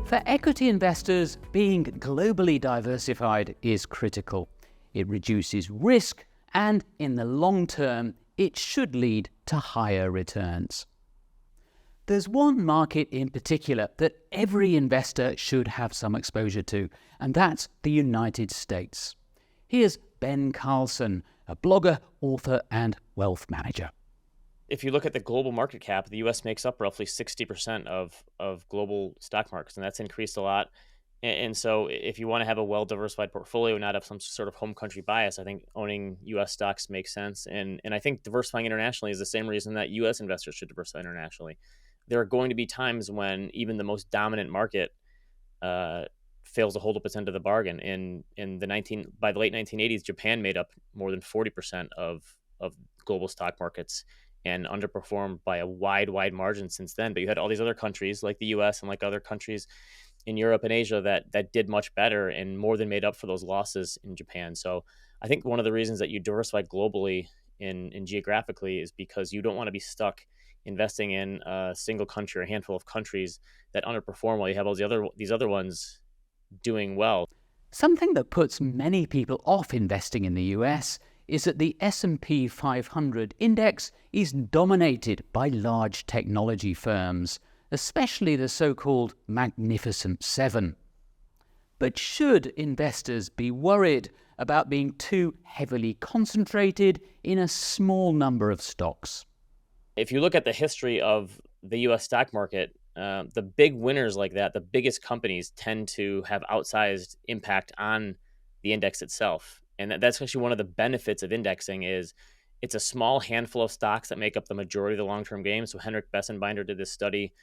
For equity investors, being globally diversified is critical. It reduces risk, and in the long term, it should lead to higher returns. There's one market in particular that every investor should have some exposure to, and that's the United States. Here's Ben Carlson, a blogger, author, and wealth manager. If you look at the global market cap, the U.S. makes up roughly 60% of global stock markets, and that's increased a lot. And so if you want to have a well-diversified portfolio, not have some sort of home country bias, I think owning U.S. stocks makes sense. And I think diversifying internationally is the same reason that U.S. investors should diversify internationally. There are going to be times when even the most dominant market fails to hold up its end of the bargain. By the late 1980s, Japan made up more than 40% of global stock markets and underperformed by a wide margin since then. But you had all these other countries like the US and like other countries in Europe and Asia that did much better and more than made up for those losses in Japan. So I think one of the reasons that you diversify globally and geographically is because you don't want to be stuck investing in a single country or a handful of countries that underperform while you have all these other ones doing well. Something that puts many people off investing in the US is that the S&P 500 index is dominated by large technology firms, especially the so-called Magnificent Seven. But should investors be worried about being too heavily concentrated in a small number of stocks? If you look at the history of the U.S. stock market, the big winners like that, the biggest companies tend to have outsized impact on the index itself. And that's actually one of the benefits of indexing is it's a small handful of stocks that make up the majority of the long-term game. So Henrik Bessenbinder did this study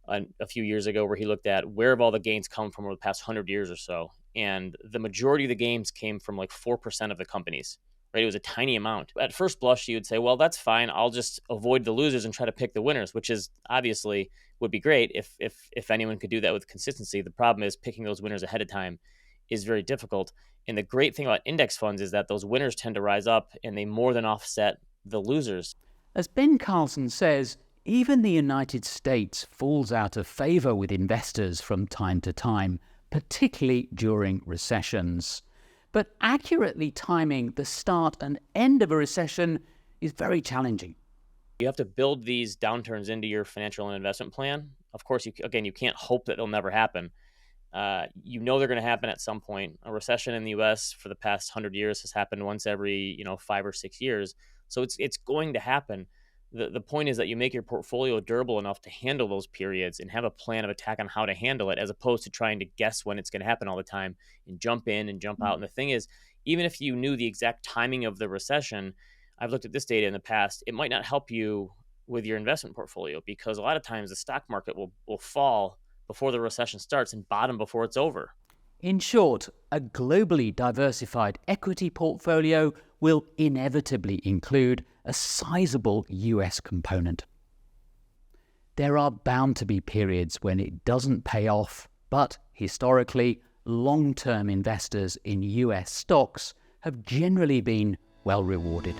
a few years ago where he looked at where have all the gains come from over the past 100 years or so. And the majority of the gains came from like 4% of the companies, right? It was a tiny amount. At first blush, you would say, well, that's fine. I'll just avoid the losers and try to pick the winners, which is obviously would be great if anyone could do that with consistency. The problem is picking those winners ahead of time is very difficult. And the great thing about index funds is that those winners tend to rise up and they more than offset the losers. As Ben Carlson says, even the United States falls out of favor with investors from time to time, particularly during recessions. But accurately timing the start and end of a recession is very challenging. You have to build these downturns into your financial and investment plan. Of course, you can't hope that they'll never happen. You know they're going to happen at some point. A recession in the U.S. for the past 100 years has happened once every 5 or 6 years. So it's going to happen. The point is that you make your portfolio durable enough to handle those periods and have a plan of attack on how to handle it, as opposed to trying to guess when it's going to happen all the time and jump in and jump out. And the thing is, even if you knew the exact timing of the recession, I've looked at this data in the past, it might not help you with your investment portfolio because a lot of times the stock market will fall before the recession starts and bottom before it's over. In short, a globally diversified equity portfolio will inevitably include a sizable US component. There are bound to be periods when it doesn't pay off, but historically, long-term investors in US stocks have generally been well rewarded.